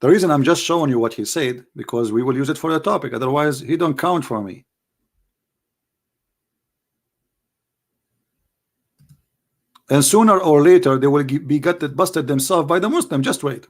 The reason I'm just showing you what he said, because we will use it for the topic, otherwise he don't count for me. And sooner or later they will be gutted, busted themselves by the Muslim. Just wait.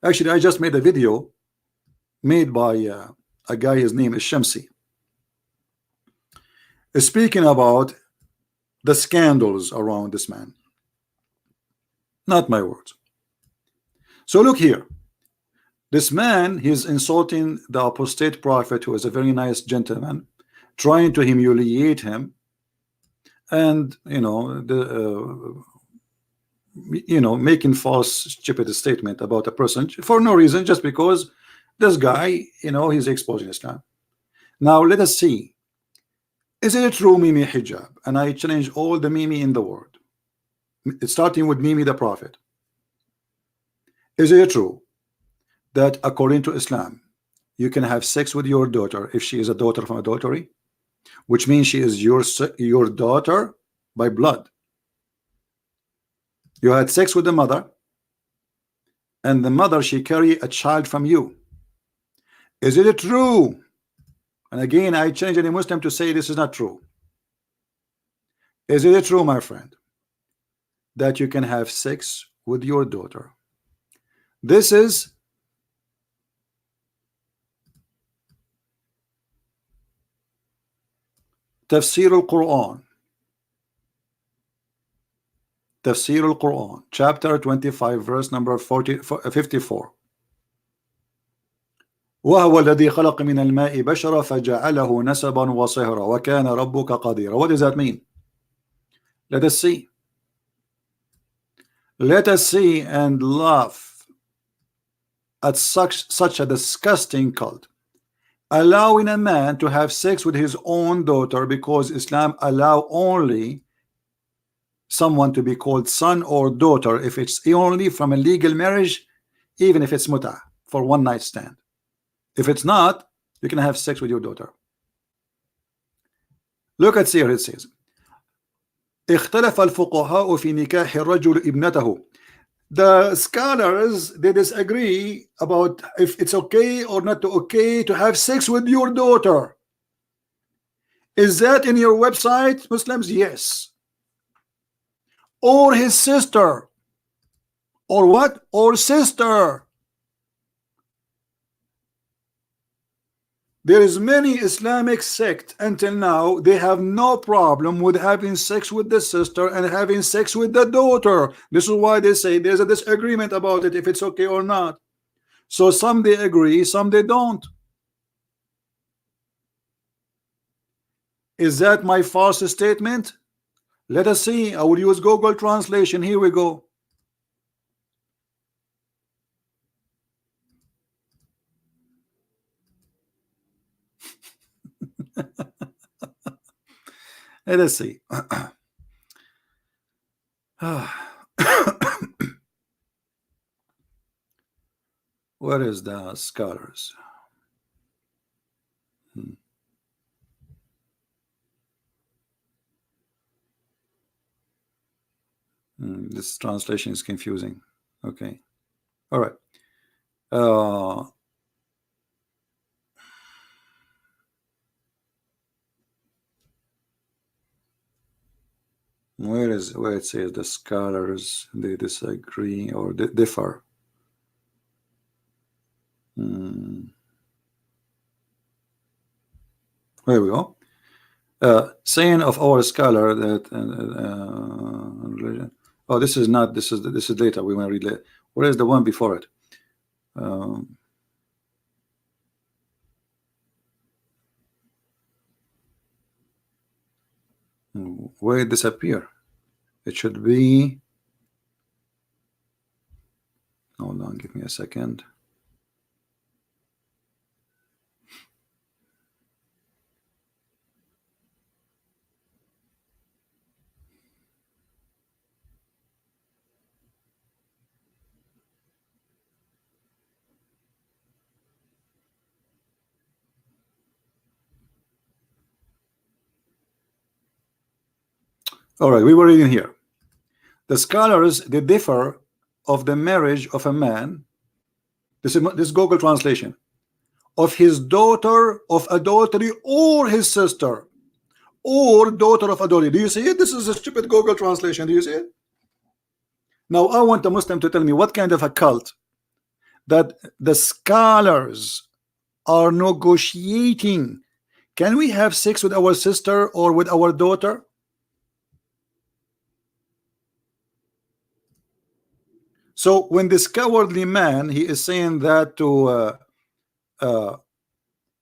Actually, I just made a video made by a guy, his name is Shamsi, speaking about the scandals around this man. Not my words. So look here. This man, he's insulting the apostate prophet, who is a very nice gentleman, trying to humiliate him, and making false, stupid statement about a person for no reason, just because this guy, he's exposing Islam. Now let us see. Is it true, Mimi hijab? And I challenge all the Mimi in the world, starting with Mimi the prophet. Is it true that according to Islam you can have sex with your daughter if she is a daughter from adultery, which means she is your daughter by blood? You had sex with the mother, and the mother, she carry a child from you. Is it true? And again, I challenge any Muslim to say this is not true. Is it true, my friend, that you can have sex with your daughter? This is Tafsir al-Quran. Tafsir al-Quran, chapter 25, verse number 54. وهو الذي خلق من الماء بشرا فجعله نسبا وصهرا وكان ربك قديرا. What does that mean? Let us see. Let us see and laugh at such a disgusting cult, allowing a man to have sex with his own daughter, because Islam allow only someone to be called son or daughter if it's only from a legal marriage, even if it's muta, for one night stand. If it's not, you can have sex with your daughter. Look at here, it says اختلف الفقهاء في نكاح الرجل ابنته. The scholars, they disagree about if it's okay or not okay to have sex with your daughter. Is that in your website, Muslims? Yes. Or his sister, or what? Or sister. There is many Islamic sect until now, they have no problem with having sex with the sister and having sex with the daughter. This is why they say there's a disagreement about it, if it's okay or not. So some they agree, some they don't. Is that my false statement? Let us see. I will use Google translation. Here we go. Let us see. Where is the scholars? This translation is confusing. Okay. All right. Where it says the scholars, they disagree or differ? There we go. Saying of our scholar that oh, this is not, this is later. We want to read later. Where is the one before it? Where it disappear? It should be, hold on, give me a second. All right, we were reading here. The scholars, they differ of the marriage of a man This Google translation of his daughter of adultery or his sister or daughter of adultery. Do you see it? This is a stupid Google translation. Do you see it? Now I want a Muslim to tell me what kind of a cult that the scholars are negotiating. Can we have sex with our sister or with our daughter? So when this cowardly man, he is saying that to the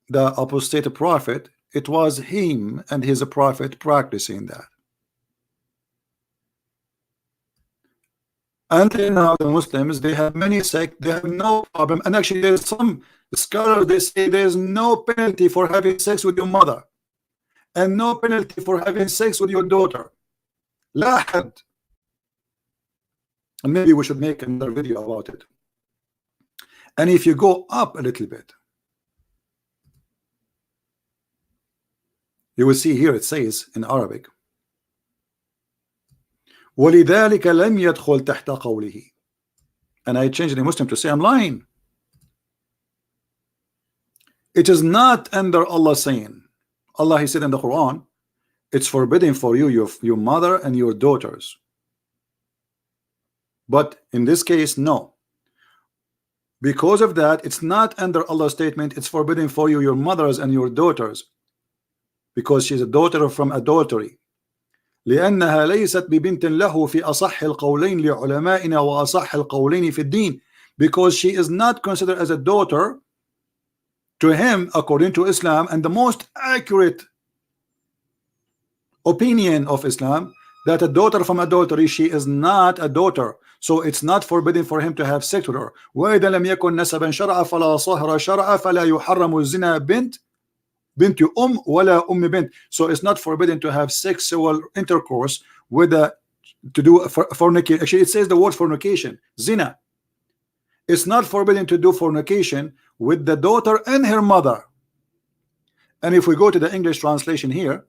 apostate prophet, it was him and his prophet practicing that. Until now, the Muslims, they have many sects, they have no problem. And actually, there's some scholars, they say there's no penalty for having sex with your mother and no penalty for having sex with your daughter. La had. And maybe we should make another video about it. And if you go up a little bit, you will see here it says in Arabic, وَلِذَلِكَ لَمْ يَدْخُلْ تَحْتَ قَوْلِهِ. And I changed the Muslim to say I'm lying. It is not under Allah saying. Allah, he said in the Quran, it's forbidden for you, your mother and your daughters. But in this case, no. Because of that, it's not under Allah's statement, it's forbidden for you, your mothers and your daughters, because she's a daughter from adultery. لأنها ليست ببنت له في أصح القولين لعلمائنا وأصح القولين في الدين, because she is not considered as a daughter to him according to Islam, and the most accurate opinion of Islam, that a daughter from adultery, she is not a daughter, so it's not forbidden for him to have sex with her. وإذا لم يكن نسبا شرعا فلا صهر شرعا فلا يحرم الزنا بنت ولا بنت. So it's not forbidden to have sexual intercourse with to do fornication. Actually, it says the word fornication, zina. It's not forbidden to do fornication with the daughter and her mother. And if we go to the English translation here,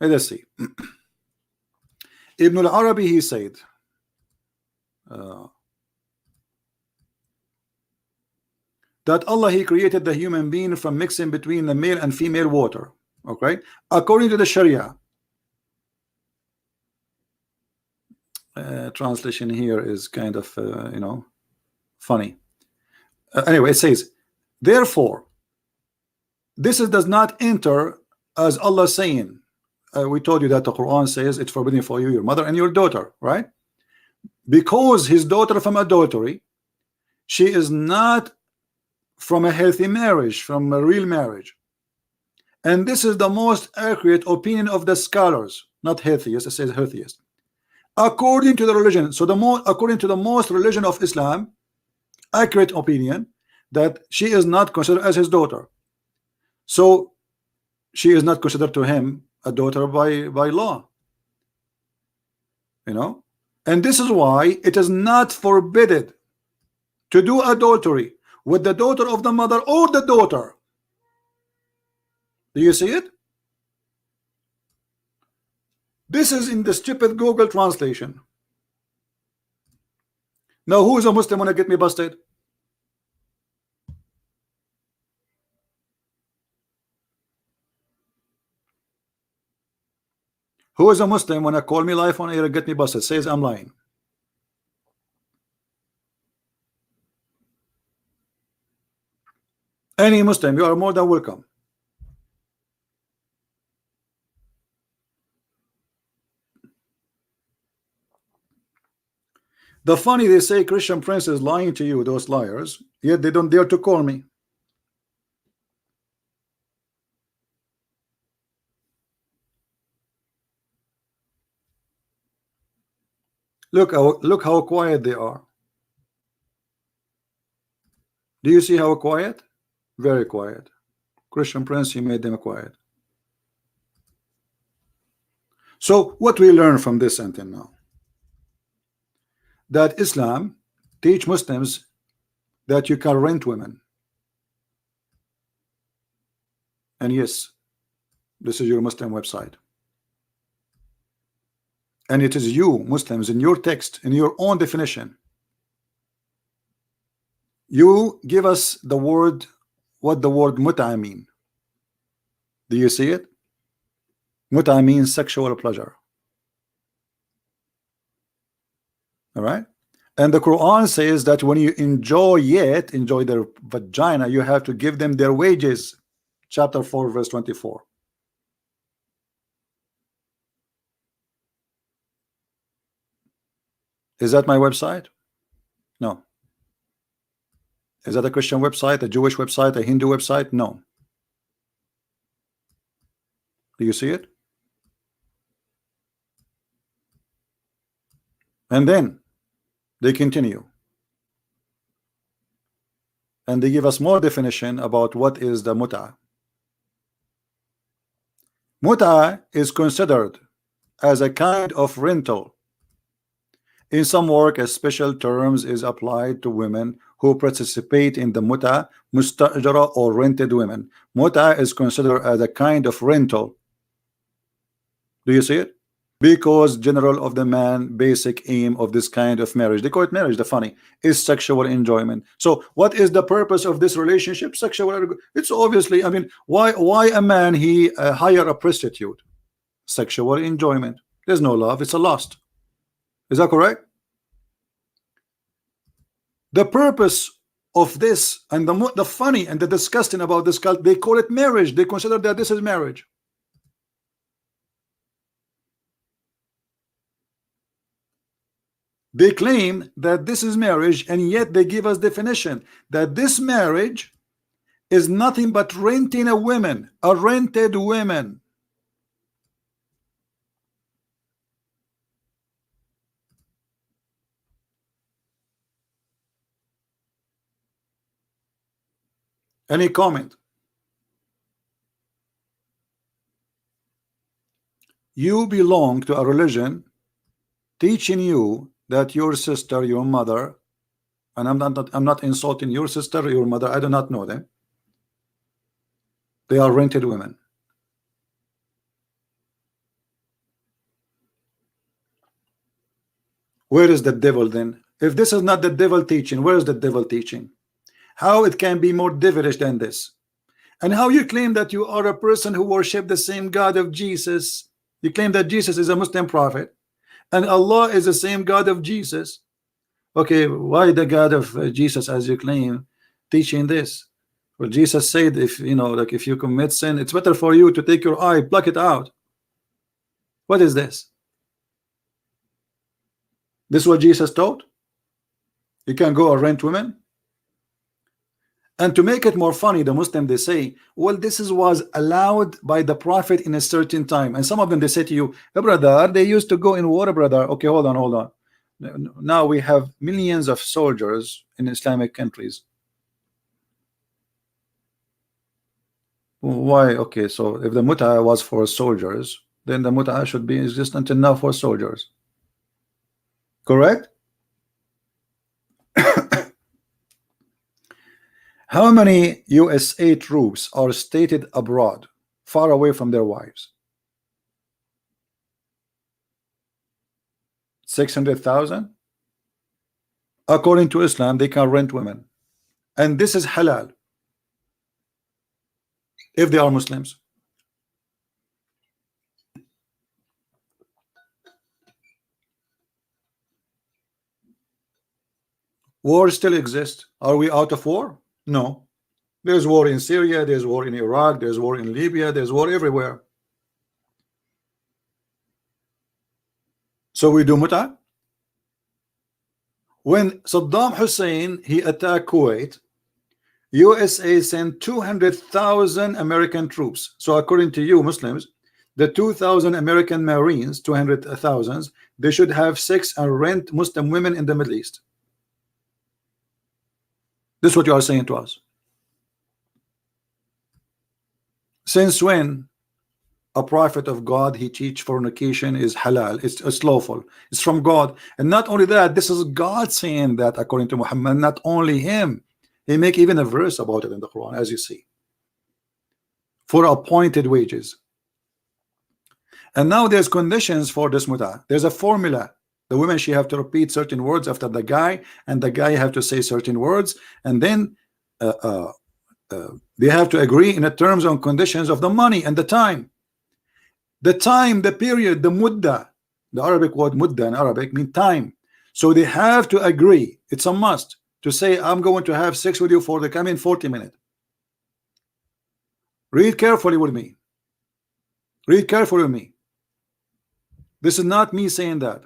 let's see. Ibn al-Arabi, he said, that Allah, he created the human being from mixing between the male and female water. Okay, according to the Sharia. Translation here is kind of you know, funny. Anyway, it says, therefore, this does not enter as Allah saying. We told you that the Quran says it's forbidden for you, your mother and your daughter, right? Because his daughter from adultery, she is not from a healthy marriage, from a real marriage. And this is the most accurate opinion of the scholars, not healthiest, it says healthiest. According to the religion, so according to the most religion of Islam, accurate opinion, that she is not considered as his daughter. So she is not considered to him a daughter by law. You know, and this is why it is not forbidden to do adultery with the daughter of the mother or the daughter. Do you see it? This is in the stupid Google translation. Now, who is a Muslim wanna get me busted? Who is a Muslim wanna call me live on air and get me busted? Says I'm lying. Any Muslim, you are more than welcome. The funny, they say Christian Prince is lying to you, those liars, yet they don't dare to call me. Look how quiet they are. Do you see how quiet? Very quiet. Christian Prince, he made them quiet. So what we learn from this until now? That Islam teach Muslims that you can rent women. And yes, this is your Muslim website. And it is you, Muslims, in your text, in your own definition, You give us the word, what the word muta mean. Do you see it? Muta means sexual pleasure. All right. And the Quran says that when you enjoy their vagina, you have to give them their wages. Chapter 4, verse 24. Is that my website? No. Is that a Christian website, a Jewish website, a Hindu website? No. Do you see it? And then they continue. And they give us more definition about what is the muta. Muta is considered as a kind of rental. In some work, a special terms is applied to women who participate in the muta, mustajara, or rented women. Muta is considered as a kind of rental. Do you see it? Because general of the man basic aim of this kind of marriage, they call it marriage, the funny, is sexual enjoyment. So what is the purpose of this relationship? Sexual. It's obviously, I mean, why a man he hire a prostitute? Sexual enjoyment. There's no love, it's a lust. Is that correct? The purpose of this, and the funny and the disgusting about this cult, they call it marriage. They consider that this is marriage. They claim that this is marriage, and yet they give us definition that this marriage is nothing but renting a woman, a rented woman. Any comment? You belong to a religion teaching you that your sister, your mother, and I'm not insulting your sister, your mother, I do not know them. They are rented women. Where is the devil then? If this is not the devil teaching, where is the devil teaching? How it can be more devilish than this? And how you claim that you are a person who worship the same God of Jesus? You claim that Jesus is a Muslim prophet and Allah is the same God of Jesus. Okay, why the God of Jesus, as you claim, teaching this? Well, Jesus said, if you know, like if you commit sin, it's better for you to take your eye, pluck it out. What is this? This is what Jesus taught? You can go and rent women? And to make it more funny, the Muslim, they say, well, this was allowed by the Prophet in a certain time. And some of them, they say to you, hey, brother, they used to go in war, brother. Okay, hold on. Now we have millions of soldiers in Islamic countries. Why? Okay, so if the muta was for soldiers, then the muta should be existent enough for soldiers. Correct? How many USA troops are stationed abroad, far away from their wives? 600,000? According to Islam, they can rent women. And this is halal if they are Muslims. War still exists. Are we out of war? No. There's war in Syria, there's war in Iraq, there's war in Libya, there's war everywhere. So we do muta. When Saddam Hussein he attacked Kuwait, USA sent 200,000 American troops. So according to you Muslims, the 2,000 American Marines, 200,000, they should have sex and rent Muslim women in the Middle East. This is what you are saying to us. Since when a prophet of God he teach fornication is halal, it's lawful, it's from God. And not only that, this is God saying that according to Muhammad, not only him. He make even a verse about it in the Quran, as you see, for appointed wages. And now there's conditions for this muta. There's a formula. The woman, she have to repeat certain words after the guy, and the guy have to say certain words, and then they have to agree in the terms and conditions of the money and the time. The time, the period, the mudda. The Arabic word mudda in Arabic mean time. So they have to agree. It's a must to say, I'm going to have sex with you for the coming 40 minutes. Read carefully with me. Read carefully with me. This is not me saying that.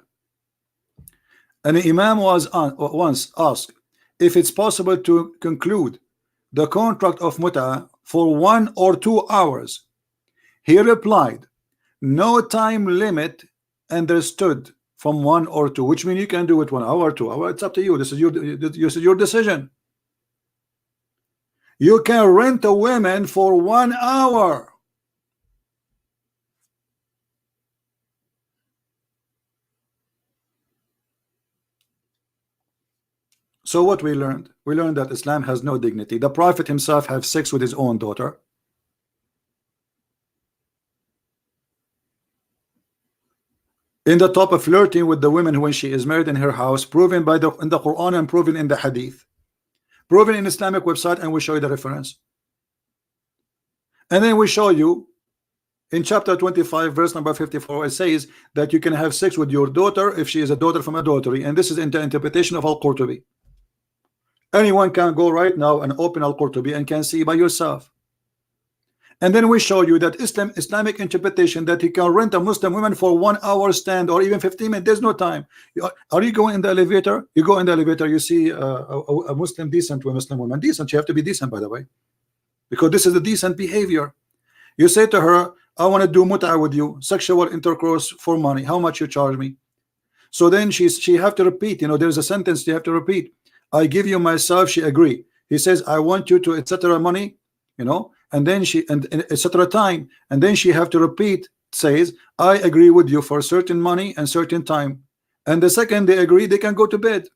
And the Imam was once asked if it's possible to conclude the contract of mut'ah for 1 or 2 hours. He replied, no time limit understood from 1 or 2, which means you can do it 1 hour, 2 hours. It's up to you. This is your decision. You can rent a woman for 1 hour. So what we learned? We learned that Islam has no dignity. The Prophet himself had sex with his own daughter. In the top of flirting with the women when she is married in her house, proven by in the Quran and proven in the Hadith, proven in Islamic website, and we show you the reference. And then we show you in chapter 25 verse number 54, it says that you can have sex with your daughter if she is a daughter from adultery, and this is in the interpretation of Al-Qurtubi. Anyone can go right now and open Al-Qurtubi and can see by yourself. And then we show you that Islamic interpretation that he can rent a Muslim woman for 1 hour stand or even 15 minutes. There's no time. Are you going in the elevator? You go in the elevator, you see a Muslim decent to a Muslim woman. Decent, you have to be decent, by the way, because this is a decent behavior. You say to her, I want to do mut'ah with you, sexual intercourse for money. How much you charge me? So then she have to repeat, there's a sentence you have to repeat. I give you myself, she agree. He says, I want you to etc. money, and then and etc. time, and then she have to repeat, says, I agree with you for certain money and certain time. And the second they agree, they can go to bed.